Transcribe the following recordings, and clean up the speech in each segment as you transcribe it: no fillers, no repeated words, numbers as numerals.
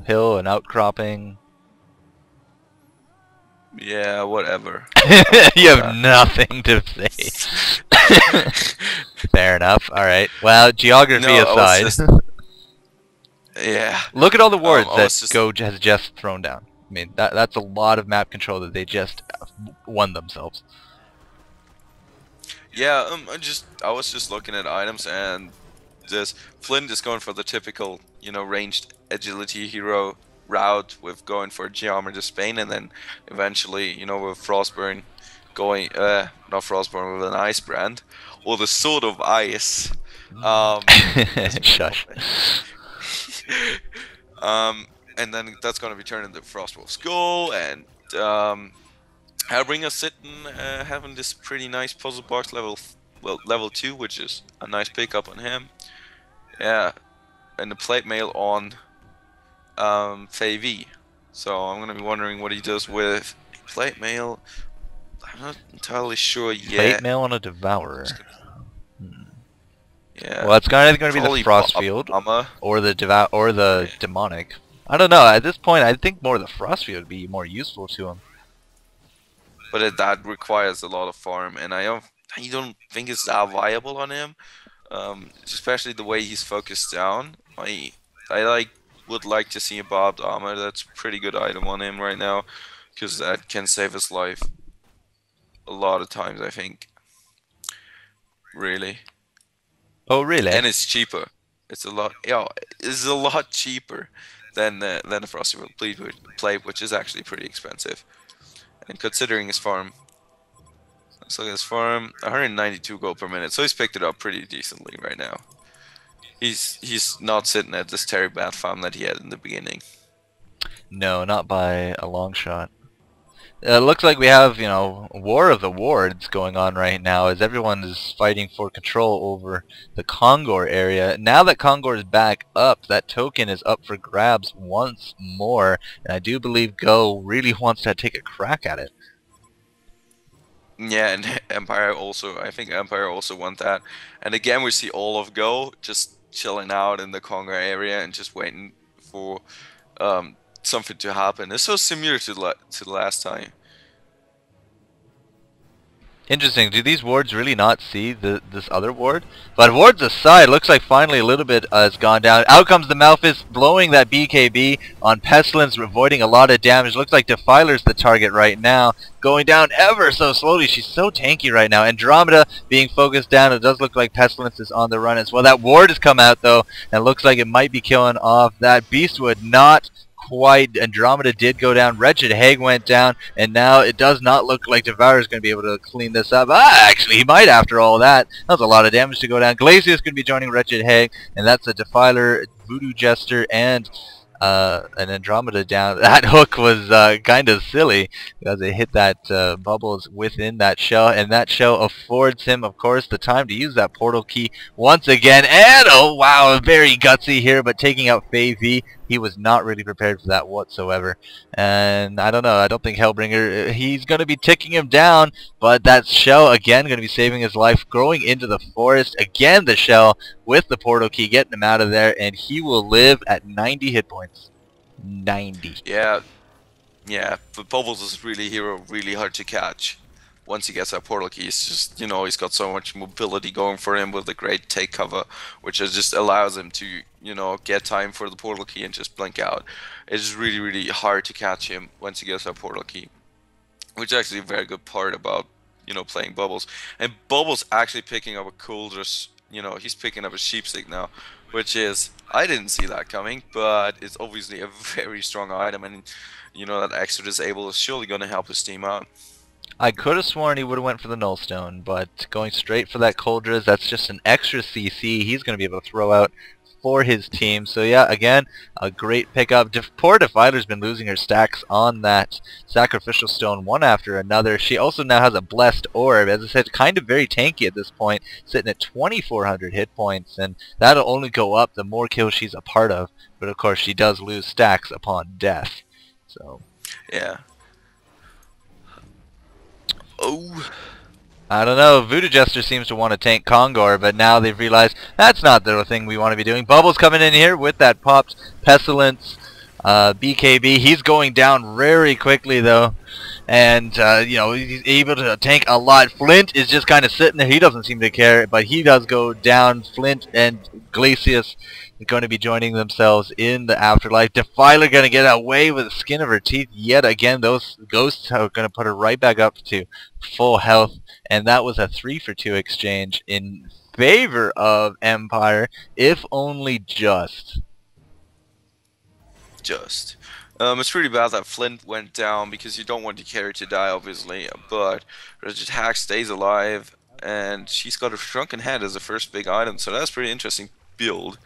hill, an outcropping. Yeah, whatever. You have nothing to say. Fair enough. All right. Well, geography aside. Yeah. Look at all the wards that Go has just thrown down. I mean, that's a lot of map control that they just won themselves. Yeah, I was just looking at items, and this Flint is going for the typical, ranged agility hero route with going for Geometer Spain, and then eventually, with Frostburn going, not Frostburn, with an Ice Brand, or the Sword of Ice. Shush. And then that's going to be turned into Frostwolf's Skull, and Hellbringer sitting, having this pretty nice puzzle box level 2, which is a nice pickup on him. Yeah, and the plate mail on Faye V. So I'm going to be wondering what he does with plate mail. I'm not entirely sure yet. Plate mail on a Devourer. Yeah. Well, it's either going to be the Frostfield or the Demonic. I don't know. At this point, I think more the Frostfield would be more useful to him. But that requires a lot of farm, and I don't think it's that viable on him. Especially the way he's focused down. I would like to see a Barbed Armor. That's a pretty good item on him right now, because that can save his life a lot of times, I think. Really. Oh, really? And it's cheaper. It's a lot. Yeah, it's a lot cheaper than the Frostfield plate, which is actually pretty expensive. And considering his farm, let's look at his farm. 192 gold per minute, so he's picked it up pretty decently right now. He's not sitting at this terrible bad farm that he had in the beginning. No, not by a long shot. It looks like we have, War of the Wards going on right now, as everyone is fighting for control over the Kongor area. Now that Kongor is back up, that token is up for grabs once more, and I do believe Go really wants to take a crack at it. Yeah, and Empire also, I think Empire also want that. And again, we see all of Go just chilling out in the Kongor area and just waiting for something to happen. It's so similar to the last time. Interesting. Do these wards really not see this other ward? But wards aside, looks like finally a little bit has gone down. Out comes the Malphus, blowing that BKB on Pestilence, avoiding a lot of damage. Looks like Defiler's the target right now. Going down ever so slowly. She's so tanky right now. Andromeda being focused down. It does look like Pestilence is on the run as well. That ward has come out though, and looks like it might be killing off that Beastwood. Not quite. Andromeda did go down. Wretched Hag went down, and now it does not look like Devour is going to be able to clean this up. Actually, he might after all that. That was a lot of damage to go down. Glacius going to be joining Wretched Hag, and that's a Defiler, Voodoo Jester, and an Andromeda down. That hook was kind of silly because it hit that bubbles within that shell, and that shell affords him, of course, the time to use that portal key once again. And oh wow, very gutsy here, but taking out Faye V. He was not really prepared for that whatsoever. And I don't know, I don't think Hellbringer, he's going to be ticking him down, but that shell again going to be saving his life, growing into the forest. Again, the shell with the portal key, getting him out of there, and he will live at 90 hit points. 90. Yeah, but Bubbles is really hard to catch. Once he gets that portal key, it's just, he's got so much mobility going for him with the great take cover, which just allows him to, get time for the portal key and just blink out. It's really hard to catch him once he gets that portal key, which is actually a very good part about, playing Bubbles. And Bubbles actually picking up a Coldress, he's picking up a Sheepstick now, which is, I didn't see that coming, but it's obviously a very strong item, and, that extra disable is surely going to help his team out. I could have sworn he would have went for the Nullstone, but going straight for that Coldress, that's just an extra CC he's going to be able to throw out for his team. So yeah, again, a great pickup. Poor Defiler's been losing her stacks on that Sacrificial Stone one after another. She also now has a Blessed Orb. As I said, kind of very tanky at this point, sitting at 2,400 hit points, and that'll only go up the more kills she's a part of. But of course, she does lose stacks upon death. So yeah. Oh, I don't know. Voodoo Jester seems to want to tank Kongor, but now they've realized that's not the thing we want to be doing. Bubbles coming in here with that popped Pestilence BKB, he's going down very quickly though. And, you know, he's able to tank a lot. Flint is just kind of sitting there. He doesn't seem to care, but he does go down. Flint and Glacius are going to be joining themselves in the afterlife. Defiler going to get away with the skin of her teeth yet again. Those ghosts are going to put her right back up to full health. And that was a 3-for-2 exchange in favor of Empire, if only just. It's pretty bad that Flint went down because you don't want your carry to die, obviously. But Rigid Hack stays alive, and she's got a Shrunken Head as the first big item, so that's pretty interesting build,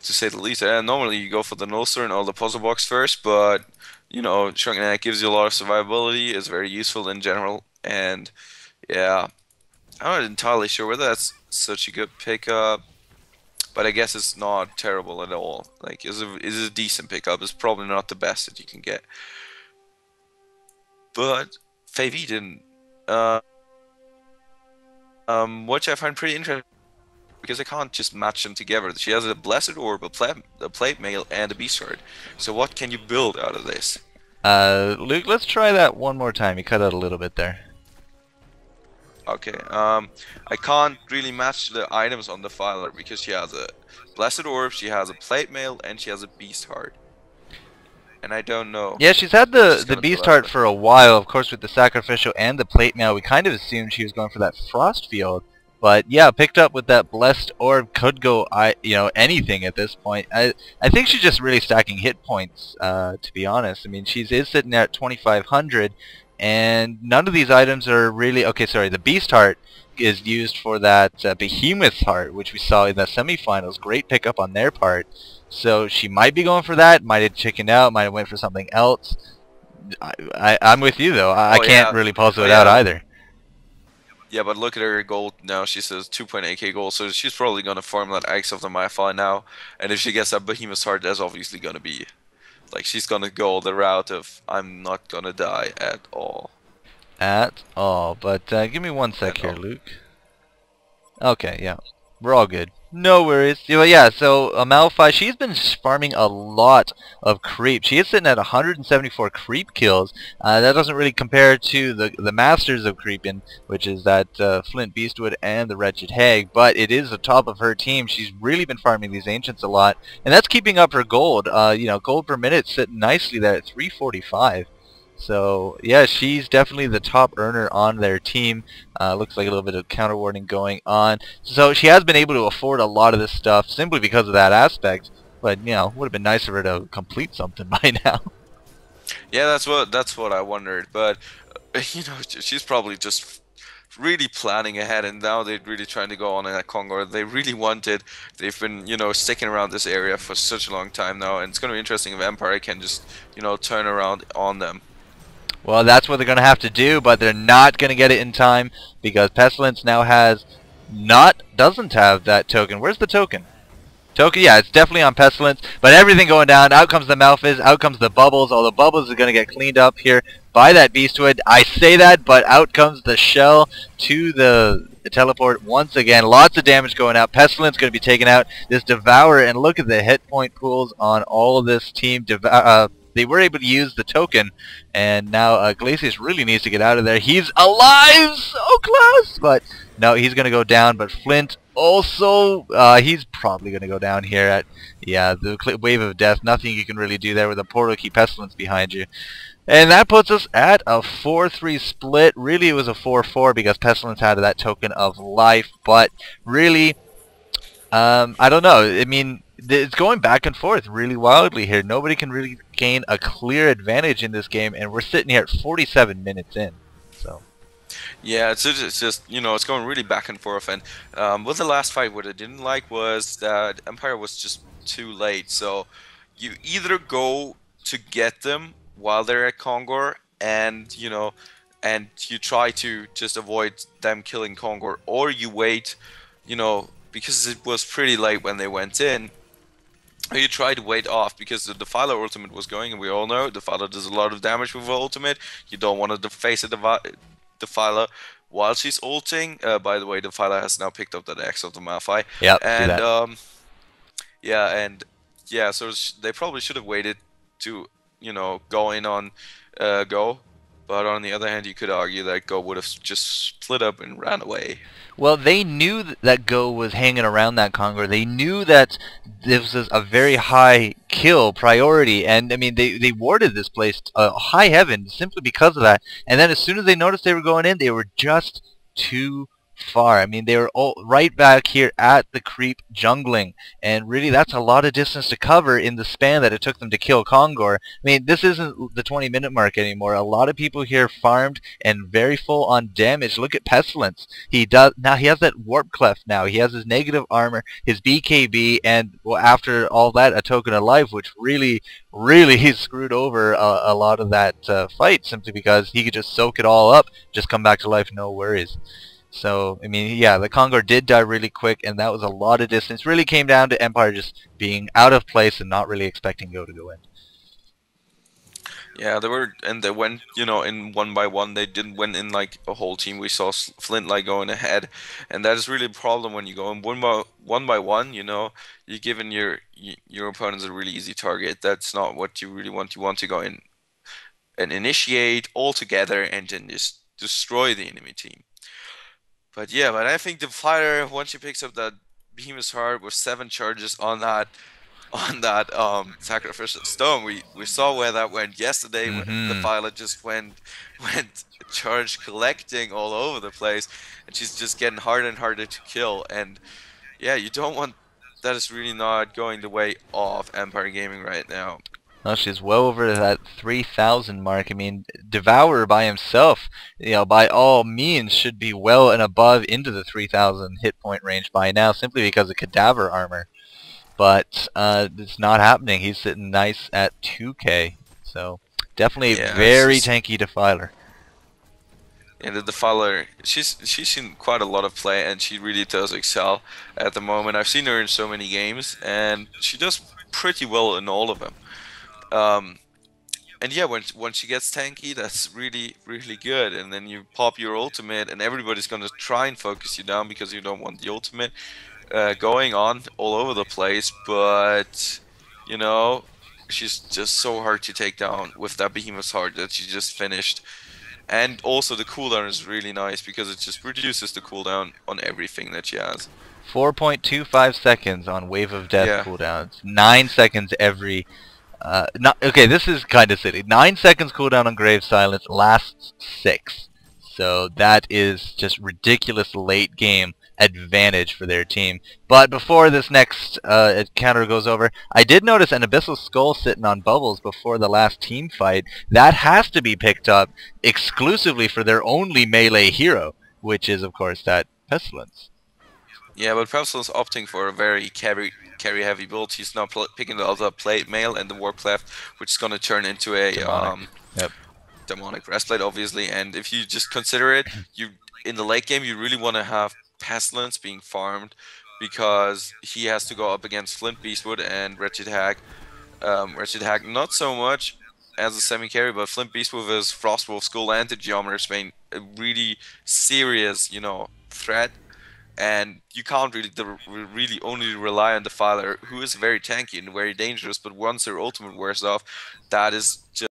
to say the least. And normally you go for the Nullstar and all the puzzle box first, but you know, Shrunken Head gives you a lot of survivability. It's very useful in general, and yeah, I'm not entirely sure whether that's such a good pickup. But I guess it's not terrible at all. Like, it's a decent pickup. It's probably not the best that you can get. But Favy didn't. Which I find pretty interesting because I can't just match them together. She has a Blessed Orb, a Plate Mail, and a Beast Sword. So what can you build out of this? Luke, let's try that one more time. You cut out a little bit there. Okay, I can't really match the items on the filer because she has a Blessed Orb, she has a Plate Mail, and she has a Beast Heart. And I don't know. Yeah, she's had the Beast Heart for a while, of course, with the Sacrificial and the Plate Mail. We kind of assumed she was going for that Frost Field. But yeah, picked up with that Blessed Orb, could go, you know, anything at this point. I think she's just really stacking hit points, to be honest. I mean, is sitting there at 2,500. And none of these items are really... Okay, sorry, the Beast Heart is used for that Behemoth Heart, which we saw in the semifinals. Great pickup on their part. So she might be going for that, might have chickened out, might have went for something else. I'm with you, though. I can't really puzzle it out either. Yeah, but look at her gold now. She says 2.8k gold, so she's probably going to farm that Axe of the Mayfly now. And if she gets that Behemoth Heart, that's obviously going to be... Like, she's gonna go the route of, I'm not gonna die at all. At all. But give me one sec here, Luke. Okay, yeah. We're all good. No worries. Yeah, so Malphite, she's been farming a lot of creep. She is sitting at 174 creep kills. That doesn't really compare to the masters of creeping, which is that Flint Beastwood and the Wretched Hag, but it is the top of her team. She's really been farming these ancients a lot, and that's keeping up her gold. You know, gold per minute sitting nicely there at 345. So yeah, she's definitely the top earner on their team. Looks like a little bit of counter warning going on. So she has been able to afford a lot of this stuff simply because of that aspect. But you know, would have been nice for her to complete something by now. Yeah, that's what I wondered. But you know, she's probably just really planning ahead, and now they're really trying to go on in that Kongor. They really wanted. They've been, you know, sticking around this area for such a long time now, and it's going to be interesting if Empire can just, you know, turn around on them. Well, that's what they're going to have to do, but they're not going to get it in time because Pestilence now doesn't have that token. Where's the token? Yeah, it's definitely on Pestilence, but everything going down. Out comes the Malphite, out comes the Bubbles. All the Bubbles are going to get cleaned up here by that Beastwood. I say that, but out comes the Shell to the teleport once again. Lots of damage going out. Pestilence going to be taken out. This Devourer, and look at the hit point pools on all of this team. They were able to use the token, and now Glacius really needs to get out of there. He's alive! So close! But no, he's going to go down. But Flint also, he's probably going to go down here at, yeah, the Wave of Death. Nothing you can really do there with a Portal Key Pestilence behind you. And that puts us at a 4-3 split. Really, it was a 4-4 because Pestilence had that token of life. But really, I don't know. I mean, it's going back and forth really wildly here. Nobody can really gain a clear advantage in this game, and we're sitting here at 47 minutes in. So yeah, it's just, you know, it's going really back and forth. And with the last fight, what I didn't like was that Empire was just too late. So you either go to get them while they're at Kongor, and you know, and you try to just avoid them killing Kongor, or you wait, you know, because it was pretty late when they went in. You try to wait off because the Defiler ultimate was going, and we all know Defiler does a lot of damage with her ultimate. You don't want to face a Defiler while she's ulting. By the way, Defiler has now picked up that Axe of the Malphite. Yeah, and yeah, so they probably should have waited to, you know, go in on Go. But on the other hand, you could argue that Go would have just split up and ran away. Well, they knew that Go was hanging around that Conqueror. They knew that this was a very high kill priority, and I mean, they warded this place high heaven simply because of that. And then as soon as they noticed they were going in, they were just too far. I mean, they were all right back here at the creep jungling, and really that's a lot of distance to cover in the span that it took them to kill Kongor. I mean, this isn't the 20-minute mark anymore. A lot of people here farmed and very full on damage. Look at Pestilence. He has that warp cleft now. He has his negative armor, his BKB, and well, after all that, a token of life, which really he's screwed over a lot of that fight simply because he could just soak it all up, just come back to life, no worries. So, I mean, yeah, the Kongor did die really quick, and that was a lot of distance. Really came down to Empire just being out of place and not really expecting Go to go in. Yeah, they went, you know, in one by one. They didn't win in like a whole team. We saw Flint like going ahead, and that is really a problem when you go in one by one. You know, you're giving your opponents a really easy target. That's not what you really want. You want to go in and initiate all together and then just destroy the enemy team. But yeah, but I think the fighter, once she picks up that Behemoth's Heart with 7 charges on that sacrificial stone, we saw where that went yesterday when the fighter just went charge collecting all over the place, and she's just getting harder and harder to kill. And yeah, you don't want that. Is really not going the way of Empire Gaming right now. Well, she's well over that 3,000 mark. I mean, Devourer by himself, you know, by all means should be well and above into the 3,000 hit point range by now, simply because of Cadaver armor. But it's not happening. He's sitting nice at 2k. So definitely very tanky Defiler. And the Defiler, she's seen quite a lot of play, and she really does excel at the moment. I've seen her in so many games, and she does pretty well in all of them. And yeah, when she gets tanky, that's really good. And then you pop your ultimate, and everybody's gonna try and focus you down because you don't want the ultimate going on all over the place. But you know, she's just so hard to take down with that Behemoth's Heart that she just finished. And also the cooldown is really nice because it just reduces the cooldown on everything that she has. 4.25 seconds on Wave of Death cooldown. It's 9 seconds every. Okay, this is kind of silly. 9 seconds cooldown on Grave Silence, lasts 6. So that is just ridiculous late game advantage for their team. But before this next counter goes over, I did notice an Abyssal Skull sitting on bubbles before the last team fight. That has to be picked up exclusively for their only melee hero, which is, of course, that Pestilence. Yeah, but Pestilence opting for a very carry heavy build. He's now picking the other plate mail and the warp cleft, which is gonna turn into a demonic breastplate, obviously. And if you just consider it, you in the late game you really want to have Pestilence being farmed because he has to go up against Flint Beastwood and Wretched Hag. Wretched Hag not so much as a semi-carry, but Flint Beastwood with his Frostwolf Skull and the Geometer's Bane, a really serious, you know, threat. And you can't really only rely on the Defiler, who is very tanky and very dangerous, but once her ultimate wears off, that is just